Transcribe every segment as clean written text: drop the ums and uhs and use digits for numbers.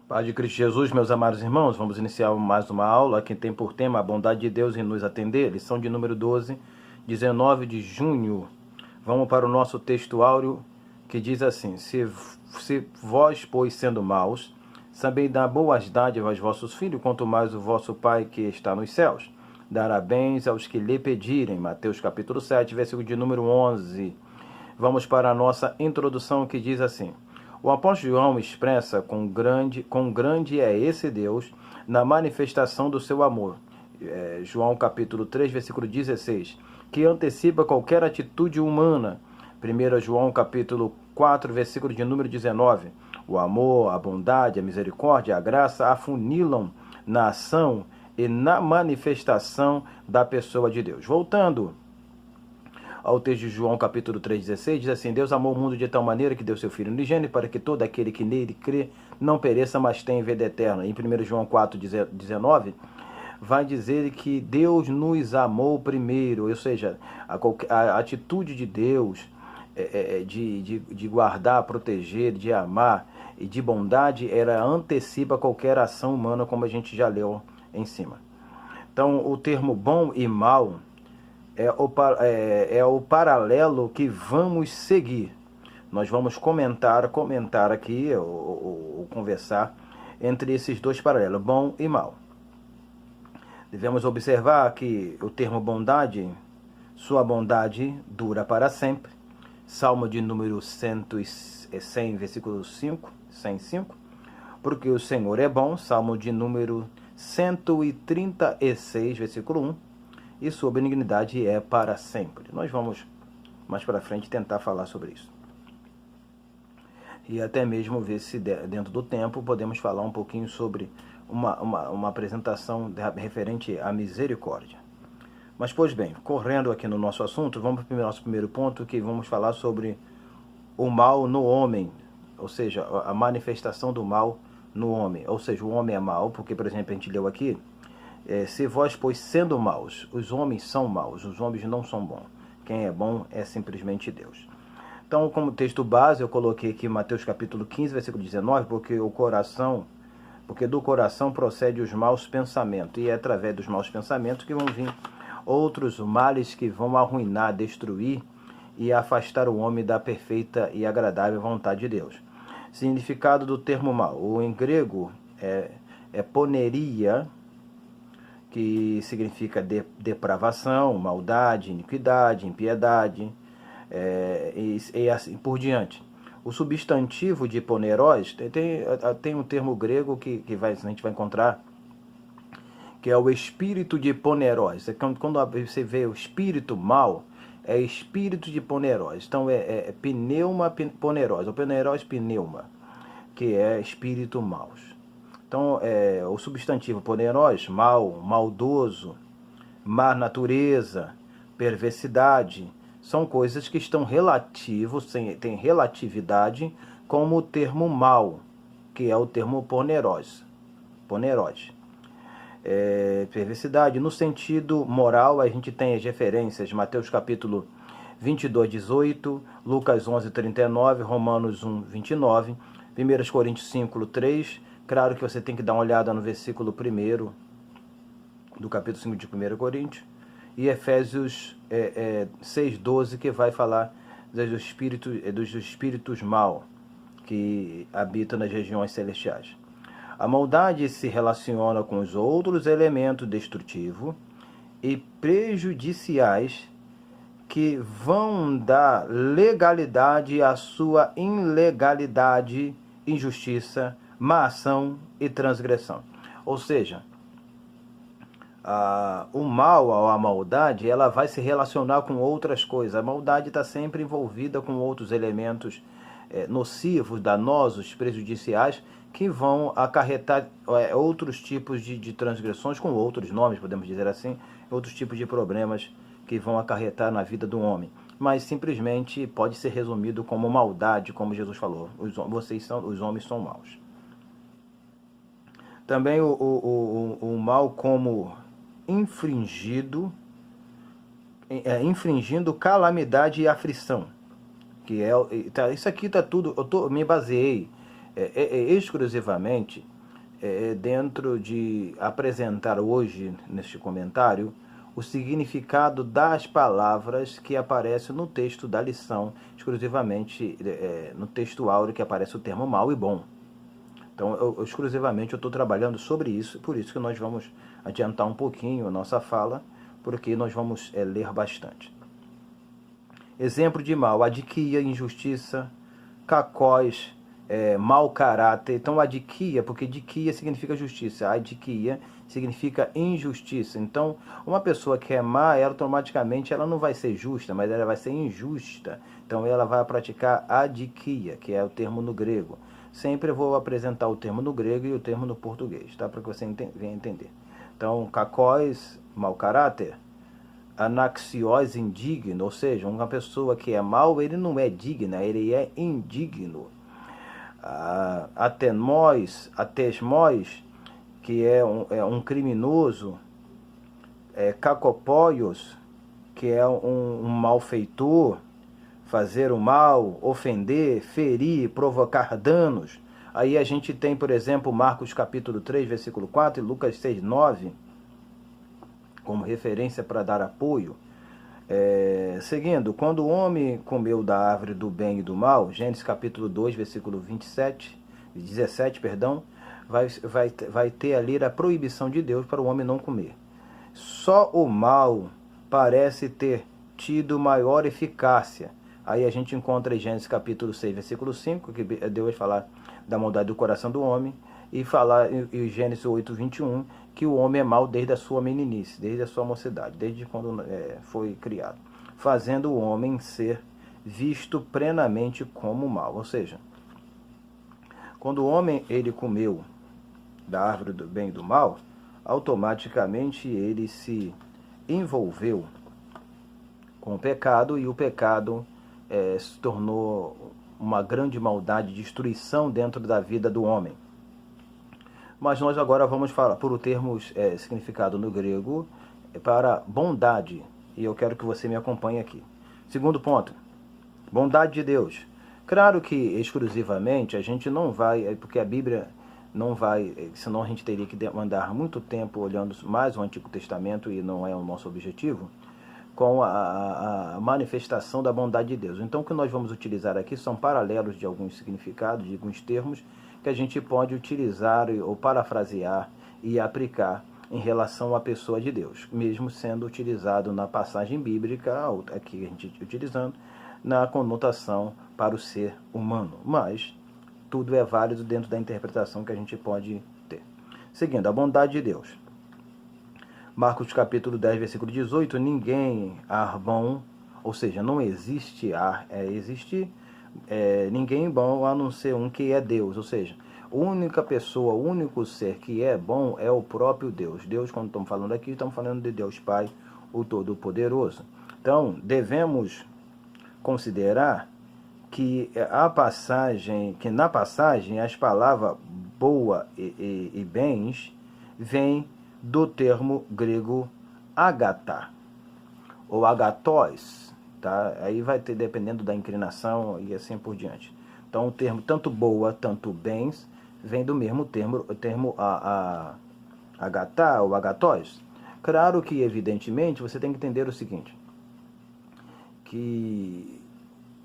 Paz de Cristo Jesus, meus amados irmãos, vamos iniciar mais uma aula que tem por tema a bondade de Deus em nos atender, lição de número 12, 19 de junho. Vamos para o nosso texto áureo que diz assim: se vós, pois, sendo maus, sabeis dar boas dádivas aos vossos filhos, quanto mais o vosso Pai que está nos céus dará bens aos que lhe pedirem. Mateus capítulo 7, versículo de número 11. Vamos para a nossa introdução que diz assim: o apóstolo João expressa quão grande é esse Deus na manifestação do seu amor. João capítulo 3, versículo 16, que antecipa qualquer atitude humana. 1 João capítulo 4, versículo de número 19, o amor, a bondade, a misericórdia, a graça afunilam na ação e na manifestação da pessoa de Deus. Voltando ao texto de João capítulo 3,16, diz assim: Deus amou o mundo de tal maneira que deu seu Filho unigênito para que todo aquele que nele crê não pereça, mas tenha vida eterna. Em 1 João 4,19, vai dizer que Deus nos amou primeiro, ou seja, a atitude de Deus de guardar, proteger, de amar e de bondade, ela antecipa qualquer ação humana, como a gente já leu em cima. Então, o termo bom e mal é o paralelo que vamos seguir. Nós vamos comentar aqui, ou conversar entre esses dois paralelos, bom e mal. Devemos observar que o termo bondade, sua bondade dura para sempre. Salmo de número 100, versículo 5, 105. Porque o Senhor é bom. Salmo de número 136, versículo 1. E sua benignidade é para sempre. Nós vamos, mais para frente, tentar falar sobre isso. E até mesmo ver se dentro do tempo podemos falar um pouquinho sobre uma apresentação referente à misericórdia. Mas, pois bem, correndo aqui no nosso assunto, vamos para o nosso primeiro ponto, que vamos falar sobre o mal no homem, ou seja, a manifestação do mal no homem. Ou seja, o homem é mau, porque, por exemplo, a gente leu aqui, se vós, pois, sendo maus, os homens são maus, os homens não são bons. Quem é bom é simplesmente Deus. Então, como texto base, eu coloquei aqui Mateus capítulo 15, versículo 19, porque do coração procede os maus pensamentos, e é através dos maus pensamentos que vão vir outros males que vão arruinar, destruir e afastar o homem da perfeita e agradável vontade de Deus. Significado do termo mal. Em grego é poneria, que significa depravação, maldade, iniquidade, impiedade, e assim por diante. O substantivo de poneros tem um termo grego que a gente vai encontrar, que é o espírito de poneros. Quando você vê o espírito mal, é espírito de poneros. Então é pneuma poneros, ou poneros pneuma, que é espírito maus. Então, o substantivo poneros, mal, maldoso, má natureza, perversidade, são coisas que estão têm relatividade com o termo mal, que é o termo poneros. Perversidade. No sentido moral, a gente tem as referências, Mateus capítulo 22, 18, Lucas 11, 39, Romanos 1, 29, 1 Coríntios 5, 3, claro que você tem que dar uma olhada no versículo 1 do capítulo 5 de 1 Coríntios, e Efésios 6, 12, que vai falar dos espíritos mal que habitam nas regiões celestiais. A maldade se relaciona com os outros elementos destrutivos e prejudiciais que vão dar legalidade à sua ilegalidade, injustiça, má ação e transgressão. Ou seja, o mal ou a maldade, ela vai se relacionar com outras coisas. A maldade está sempre envolvida com outros elementos nocivos, danosos, prejudiciais, que vão acarretar outros tipos de transgressões, com outros nomes, podemos dizer assim, outros tipos de problemas que vão acarretar na vida do homem. Mas simplesmente pode ser resumido como maldade, como Jesus falou: os homens são maus. Também o mal como infringindo calamidade e aflição, que isso aqui está tudo, me baseei exclusivamente dentro de apresentar hoje, neste comentário, o significado das palavras que aparecem no texto da lição, exclusivamente no texto áureo que aparece o termo mal e bom. Então, exclusivamente eu estou trabalhando sobre isso, por isso que nós vamos adiantar um pouquinho a nossa fala, porque nós vamos ler bastante. Exemplo de mal: adiquia, injustiça, cacós, mau caráter. Então, adiquia, porque diquia significa justiça, adiquia significa injustiça. Então, uma pessoa que é má, ela automaticamente ela não vai ser justa, mas ela vai ser injusta. Então, ela vai praticar adiquia, que é o termo no grego. Sempre vou apresentar o termo no grego e o termo no português, tá? Para que você venha entender. Então, cacós, mau caráter. Anaxiós, indigno, ou seja, uma pessoa que é mau, ele não é digna, ele é indigno. Atesmós, que é um criminoso. Cacopóios, que é um malfeitor. Fazer o mal, ofender, ferir, provocar danos. Aí a gente tem, por exemplo, Marcos capítulo 3, versículo 4 e Lucas 6, 9, como referência para dar apoio. Seguindo, quando o homem comeu da árvore do bem e do mal, Gênesis capítulo 2, versículo 17, vai ter ali a proibição de Deus para o homem não comer. Só o mal parece ter tido maior eficácia. Aí a gente encontra em Gênesis capítulo 6, versículo 5, que Deus vai falar da maldade do coração do homem, e falar em Gênesis 8, 21, que o homem é mau desde a sua meninice, desde a sua mocidade, desde quando foi criado, fazendo o homem ser visto plenamente como mau. Ou seja, quando o homem ele comeu da árvore do bem e do mal, automaticamente ele se envolveu com o pecado, e o pecado se tornou uma grande maldade, destruição dentro da vida do homem. Mas nós agora vamos falar por o termo significado no grego para bondade, e eu quero que você me acompanhe aqui. Segundo ponto, bondade de Deus. Claro que exclusivamente a gente não vai, porque a Bíblia não vai, senão a gente teria que andar muito tempo olhando mais o Antigo Testamento, e não é o nosso objetivo, com a manifestação da bondade de Deus. Então, o que nós vamos utilizar aqui são paralelos de alguns significados, de alguns termos, que a gente pode utilizar ou parafrasear e aplicar em relação à pessoa de Deus, mesmo sendo utilizado na passagem bíblica, aqui a gente utilizando, na conotação para o ser humano. Mas tudo é válido dentro da interpretação que a gente pode ter. Seguindo, a bondade de Deus. Marcos capítulo 10, versículo 18, ninguém bom, ou seja, não existe ninguém bom a não ser um que é Deus, ou seja, a única pessoa, o único ser que é bom é o próprio Deus. Deus, quando estamos falando aqui, estamos falando de Deus Pai, o Todo-Poderoso. Então, devemos considerar que na passagem as palavras boa e bens vêm do termo grego agathá, ou agathos, tá? Aí vai ter, dependendo da inclinação e assim por diante. Então o termo tanto boa, tanto bens, vem do mesmo termo, o termo agathá ou agathos. Claro que, evidentemente, você tem que entender o seguinte, que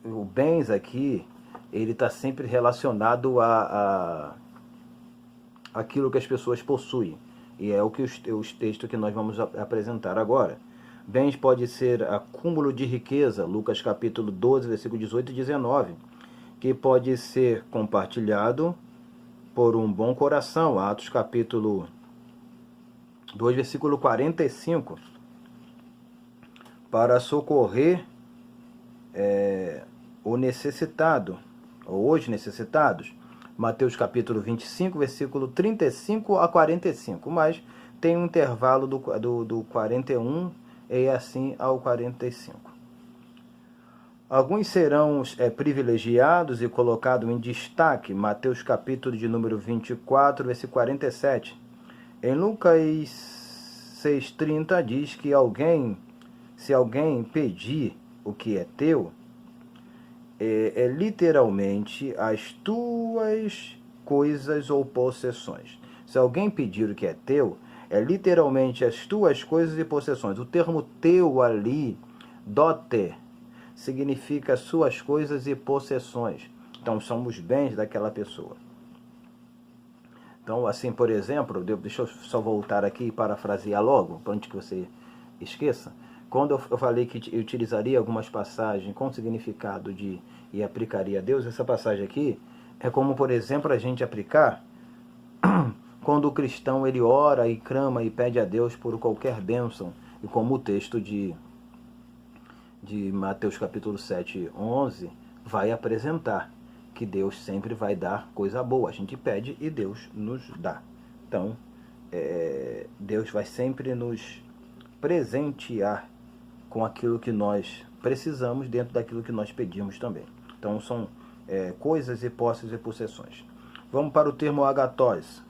o bens aqui, ele está sempre relacionado a aquilo que as pessoas possuem. E é o que os textos que nós vamos apresentar agora. Bens pode ser acúmulo de riqueza, Lucas capítulo 12, versículo 18 e 19, que pode ser compartilhado por um bom coração, Atos capítulo 2, versículo 45, para socorrer o necessitado, ou os necessitados, Mateus capítulo 25, versículo 35 a 45, mas tem um intervalo do 41 e assim ao 45. Alguns serão privilegiados e colocados em destaque, Mateus capítulo de número 24, versículo 47. Em Lucas 6,30 diz que se alguém pedir o que é teu, literalmente as tuas coisas ou possessões. Se alguém pedir o que é teu, é literalmente as tuas coisas e possessões. O termo teu ali, dote, significa suas coisas e possessões. Então, são os bens daquela pessoa. Então, assim, por exemplo, deixa eu só voltar aqui e parafrasear logo, antes que você esqueça. Quando eu falei que eu utilizaria algumas passagens com significado de e aplicaria a Deus, essa passagem aqui é como, por exemplo, a gente aplicar quando o cristão ele ora e clama e pede a Deus por qualquer bênção, e como o texto de Mateus capítulo 7, 11 vai apresentar que Deus sempre vai dar coisa boa. A gente pede e Deus nos dá. Então, Deus vai sempre nos presentear com aquilo que nós precisamos dentro daquilo que nós pedimos também. Então, são coisas e posses e possessões. Vamos para o termo agathos.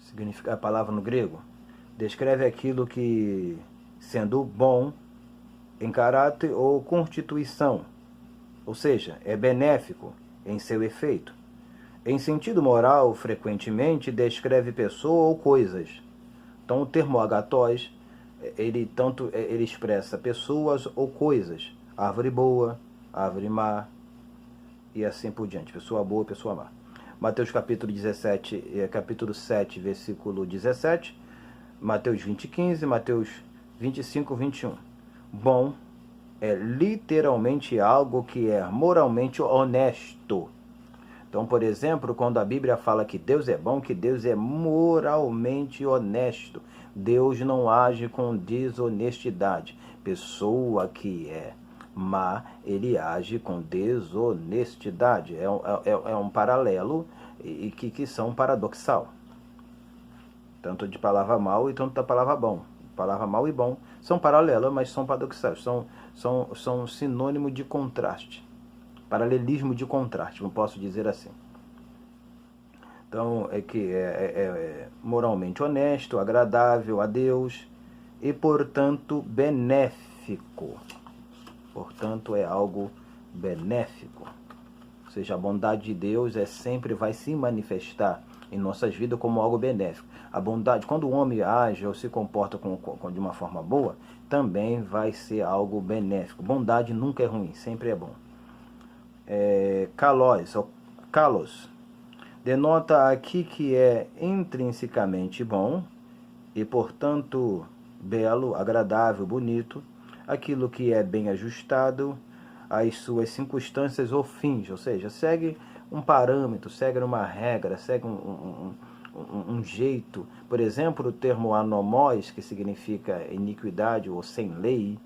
Significa a palavra no grego. Descreve aquilo que, sendo bom em caráter ou constituição, ou seja, é benéfico em seu efeito. Em sentido moral, frequentemente descreve pessoa ou coisas. Então, o termo agathos, ele expressa pessoas ou coisas. Árvore boa, árvore má, e assim por diante. Pessoa boa, pessoa má. Mateus capítulo 17, capítulo 7, versículo 17. Mateus 20, 15. Mateus 25, 21. Bom é literalmente algo que é moralmente honesto. Então, por exemplo, quando a Bíblia fala que Deus é bom, que Deus é moralmente honesto. Deus não age com desonestidade. Pessoa que é má, ele age com desonestidade. É um paralelo e que são paradoxal. Tanto de palavra mal e tanto da palavra bom. Palavra mal e bom são paralelas, mas são paradoxais. São sinônimo de contraste. Paralelismo de contraste, não posso dizer assim. Então, é moralmente honesto, agradável a Deus e, portanto, benéfico. Portanto, é algo benéfico. Ou seja, a bondade de Deus sempre vai se manifestar em nossas vidas como algo benéfico. A bondade, quando o homem age ou se comporta de uma forma boa, também vai ser algo benéfico. Bondade nunca é ruim, sempre é bom. Kalos, denota aqui que é intrinsecamente bom e, portanto, belo, agradável, bonito, aquilo que é bem ajustado às suas circunstâncias ou fins, ou seja, segue um parâmetro, segue uma regra, segue um jeito. Por exemplo, o termo anomós, que significa iniquidade ou sem lei,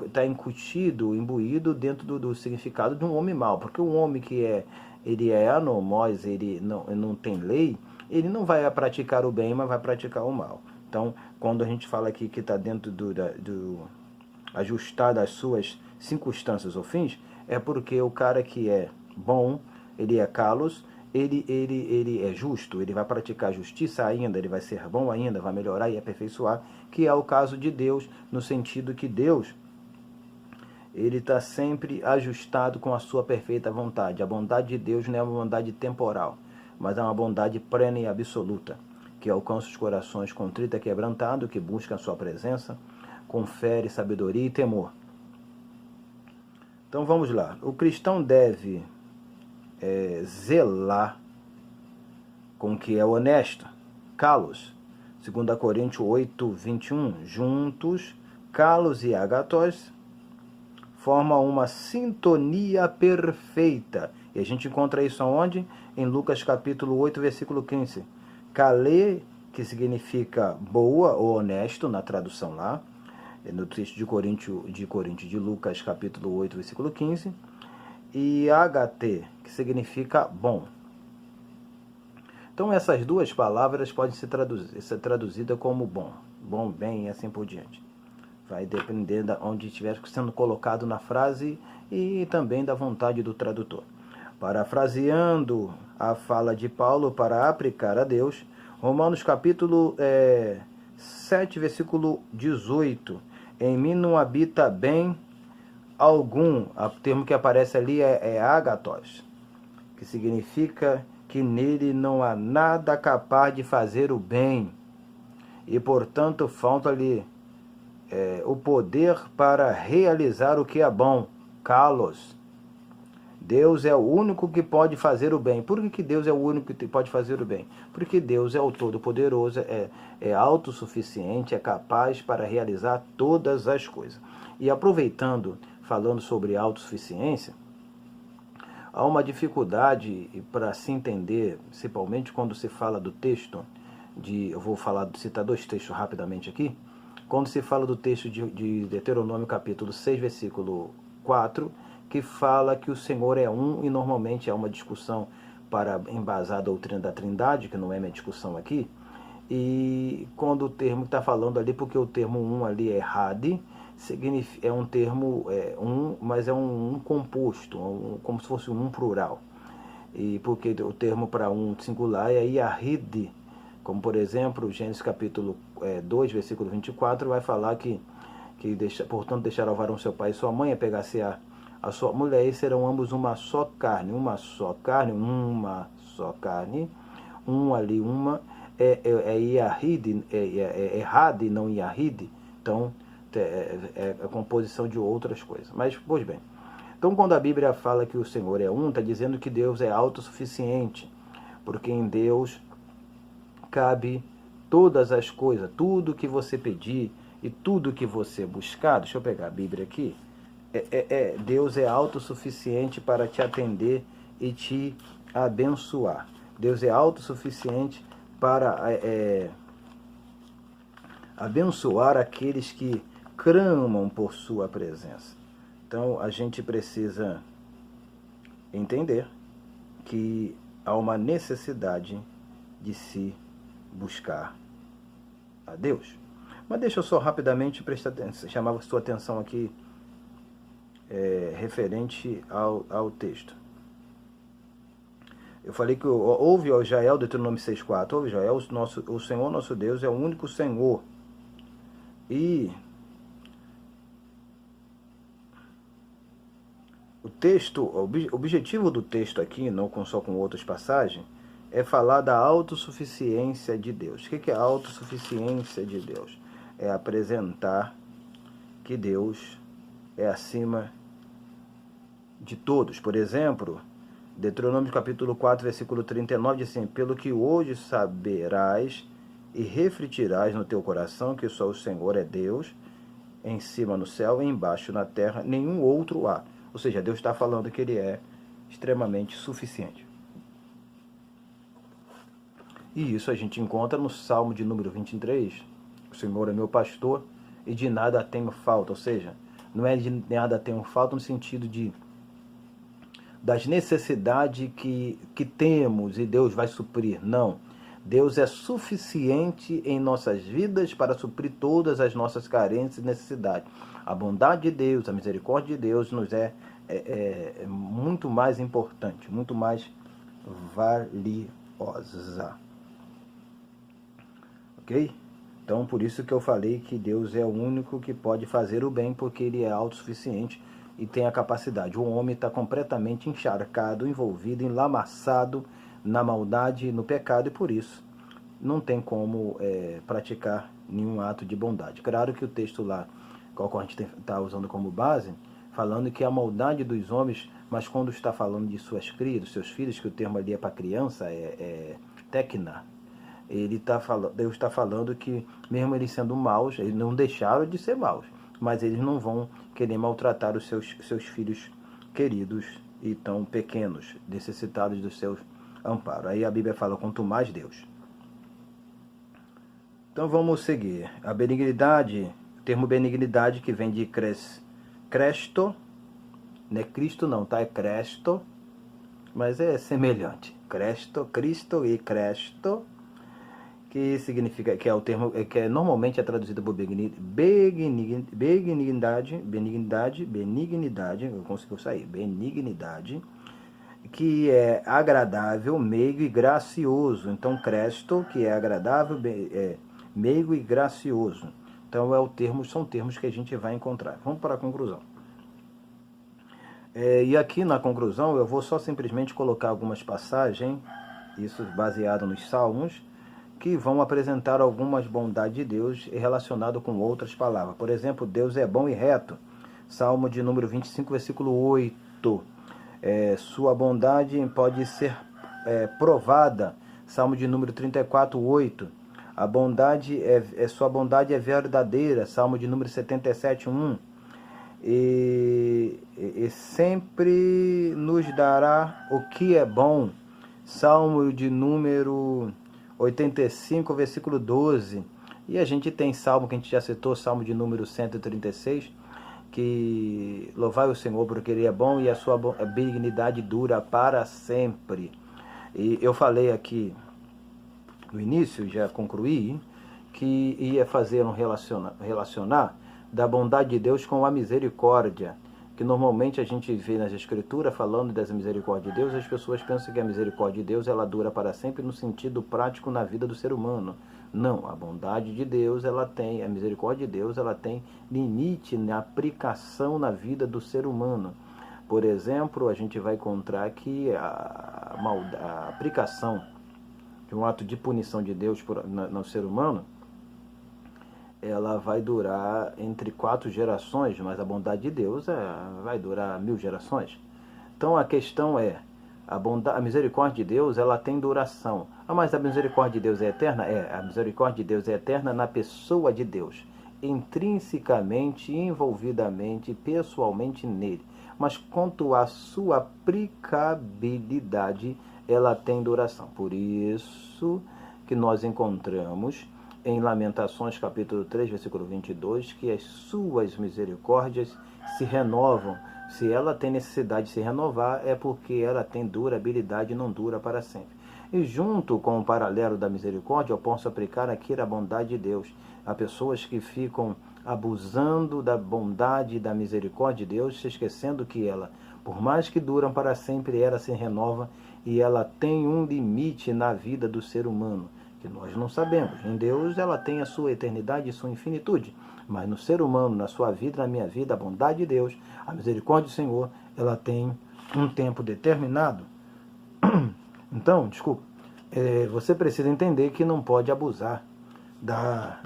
está incutido, imbuído dentro do significado de um homem mau, porque um homem que ele é anomós, ele não tem lei, ele não vai praticar o bem, mas vai praticar o mal. Então, quando a gente fala aqui que está dentro do ajustado às suas circunstâncias ou fins, é porque o cara que é bom, ele é kalos, ele é justo, ele vai praticar justiça ainda, ele vai ser bom ainda, vai melhorar e aperfeiçoar, que é o caso de Deus, no sentido que Deus, ele está sempre ajustado com a sua perfeita vontade. A bondade de Deus não é uma bondade temporal, mas é uma bondade plena e absoluta, que alcança os corações contritos e quebrantados, que buscam a sua presença, confere sabedoria e temor. Então vamos lá. O cristão deve zelar com o que é honesto. Kalos, 2 Coríntios 8, 21. Juntos, kalos e agathos formam uma sintonia perfeita. E a gente encontra isso aonde? Em Lucas capítulo 8, versículo 15. Kalê, que significa boa ou honesto, na tradução lá, no texto de Lucas capítulo 8, versículo 15. E agate, que significa bom. Então essas duas palavras podem ser traduzidas como bom, bem e assim por diante. Vai depender de onde estiver sendo colocado na frase e também da vontade do tradutor. Parafraseando a fala de Paulo para aplicar a Deus, Romanos capítulo 7, versículo 18. Em mim não habita bem algum. O termo que aparece ali é agathos, que significa que nele não há nada capaz de fazer o bem, e portanto falta-lhe o poder para realizar o que é bom. Kalos. Deus é o único que pode fazer o bem. Por que Deus é o único que pode fazer o bem? Porque Deus é o Todo-Poderoso, é autossuficiente, é capaz para realizar todas as coisas. E aproveitando, falando sobre autossuficiência, há uma dificuldade para se entender, principalmente quando se fala do texto, eu vou citar dois textos rapidamente aqui. Quando se fala do texto de Deuteronômio capítulo 6, versículo 4, que fala que o Senhor é um, e normalmente é uma discussão para embasar a doutrina da Trindade, que não é minha discussão aqui, e quando o termo está falando ali, porque o termo um ali é had, é um termo mas é um composto, como se fosse um plural, e porque o termo para um singular é Yahid, como por exemplo, Gênesis capítulo 2, versículo 24, vai falar que portanto deixará o varão seu pai e sua mãe, apegar-se a sua mulher, e serão ambos uma só carne, uma só carne, ali, Yahid, Had, não Yahid, então é a composição de outras coisas. Mas, pois bem, então quando a Bíblia fala que o Senhor é um, está dizendo que Deus é autossuficiente, porque em Deus cabe todas as coisas, tudo que você pedir e tudo que você buscar. Deixa eu pegar a Bíblia aqui. Deus é autossuficiente para te atender e te abençoar. Deus é autossuficiente para abençoar aqueles que clamam por sua presença. Então a gente precisa entender que há uma necessidade de se buscar a Deus. Mas deixa eu só rapidamente chamar a sua atenção aqui referente ao texto. Eu falei que ouve, ó Israel, Deuteronômio 6,4, ouve Israel, o Senhor nosso Deus é o único Senhor. E o texto, o objetivo do texto aqui, não só com outras passagens, é falar da autossuficiência de Deus. O que é a autossuficiência de Deus? É apresentar que Deus é acima de todos. Por exemplo, Deuteronômio capítulo 4, versículo 39, diz assim: pelo que hoje saberás e refletirás no teu coração que só o Senhor é Deus, em cima no céu e embaixo na terra, nenhum outro há. Ou seja, Deus está falando que Ele é extremamente suficiente. E isso a gente encontra no Salmo de número 23. O Senhor é meu pastor e de nada tenho falta. Ou seja, não é de nada tenho falta no sentido das necessidades que temos e Deus vai suprir. Não. Deus é suficiente em nossas vidas para suprir todas as nossas carências e necessidades. A bondade de Deus, a misericórdia de Deus nos é muito mais importante, muito mais valiosa. Ok? Então, por isso que eu falei que Deus é o único que pode fazer o bem, porque Ele é autossuficiente e tem a capacidade. O homem está completamente encharcado, envolvido, enlamaçado na maldade, no pecado, e por isso não tem como praticar nenhum ato de bondade. Claro que o texto lá, qual a gente está usando como base, falando que a maldade dos homens, mas quando está falando de suas crias, dos seus filhos, que o termo ali é para criança, tecna, Deus está falando que mesmo eles sendo maus, eles não deixaram de ser maus, mas eles não vão querer maltratar os seus filhos queridos e tão pequenos, necessitados dos seus amparos. Aí a Bíblia fala, quanto mais Deus. Então vamos seguir. A benignidade, o termo benignidade que vem de cresto, não é Cristo não, tá? É cresto, mas é semelhante. Cristo e cresto, que significa, que é o termo que normalmente é traduzido por benignidade, eu consegui sair, benignidade, que é agradável, meigo e gracioso. Então, cresto, que é agradável, meigo e gracioso. Então, são termos que a gente vai encontrar. Vamos para a conclusão. E aqui na conclusão, eu vou só simplesmente colocar algumas passagens isso baseado nos Salmos, que vão apresentar algumas bondades de Deus relacionado com outras palavras. Por exemplo, Deus é bom e reto, Salmo de número 25, versículo 8. Sua bondade pode ser provada, Salmo de número 34, 8. A bondade sua bondade é verdadeira, Salmo de número 77, 1. E sempre nos dará o que é bom, Salmo de número 85, versículo 12. E a gente tem Salmo que a gente já citou, Salmo de número 136, que louvai o Senhor porque Ele é bom e a sua benignidade dura para sempre. E eu falei aqui no início, já concluí, que ia fazer relacionar da bondade de Deus com a misericórdia, que normalmente a gente vê nas escrituras falando das misericórdias de Deus, as pessoas pensam que a misericórdia de Deus ela dura para sempre no sentido prático na vida do ser humano. Não, a bondade de Deus, a misericórdia de Deus, ela tem limite na aplicação na vida do ser humano. Por exemplo, a gente vai encontrar que a aplicação de um ato de punição de Deus no ser humano, ela vai durar entre 4 gerações, mas a bondade de Deus vai durar 1000 gerações. Então a questão é, a misericórdia de Deus ela tem duração. Mas a misericórdia de Deus é eterna? A misericórdia de Deus é eterna na pessoa de Deus, intrinsecamente, envolvidamente, pessoalmente nele. Mas quanto à sua aplicabilidade, ela tem duração. Por isso que nós encontramos em Lamentações capítulo 3, versículo 22, que as suas misericórdias se renovam. Se ela tem necessidade de se renovar, é porque ela tem durabilidade e não dura para sempre. E junto com o paralelo da misericórdia, eu posso aplicar aqui a bondade de Deus. Há pessoas que ficam abusando da bondade e da misericórdia de Deus, se esquecendo que ela, por mais que duram para sempre, ela se renova e ela tem um limite na vida do ser humano, que nós não sabemos. Em Deus ela tem a sua eternidade e sua infinitude, mas no ser humano, na sua vida, na minha vida, a bondade de Deus, a misericórdia do Senhor, ela tem um tempo determinado. Então, você precisa entender que não pode abusar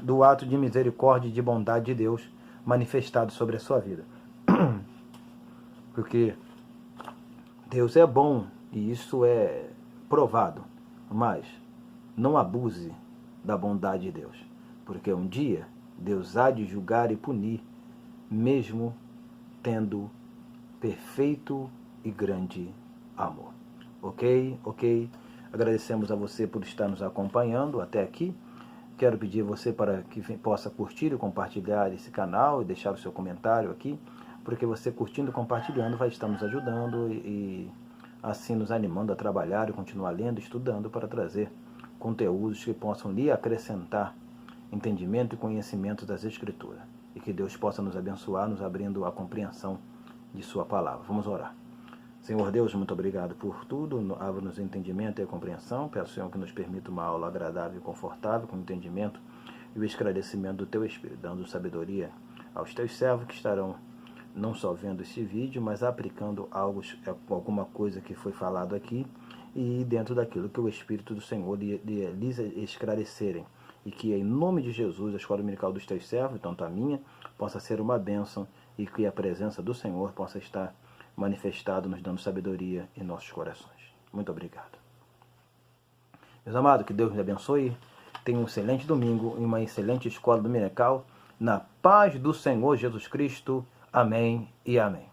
do ato de misericórdia e de bondade de Deus manifestado sobre a sua vida. Porque Deus é bom e isso é provado, mas não abuse da bondade de Deus, porque um dia Deus há de julgar e punir, mesmo tendo perfeito e grande amor. Ok? Agradecemos a você por estar nos acompanhando até aqui. Quero pedir a você para que possa curtir e compartilhar esse canal e deixar o seu comentário aqui, porque você curtindo e compartilhando vai estar nos ajudando e assim nos animando a trabalhar e continuar lendo e estudando para trazer conteúdos que possam lhe acrescentar entendimento e conhecimento das Escrituras. E que Deus possa nos abençoar, nos abrindo a compreensão de sua palavra. Vamos orar. Senhor Deus, muito obrigado por tudo. Abra-nos entendimento e a compreensão. Peço, Senhor, que nos permita uma aula agradável e confortável, com entendimento e o esclarecimento do Teu Espírito, dando sabedoria aos Teus servos que estarão não só vendo esse vídeo, mas aplicando alguma coisa que foi falado aqui e dentro daquilo que o Espírito do Senhor lhes esclarecerem. E que, em nome de Jesus, a escola dominical dos Teus servos, tanto a minha, possa ser uma bênção e que a presença do Senhor possa estar manifestado, nos dando sabedoria em nossos corações. Muito obrigado. Meus amados, que Deus nos abençoe. Tenha um excelente domingo e uma excelente escola dominical. Na paz do Senhor Jesus Cristo. Amém e amém.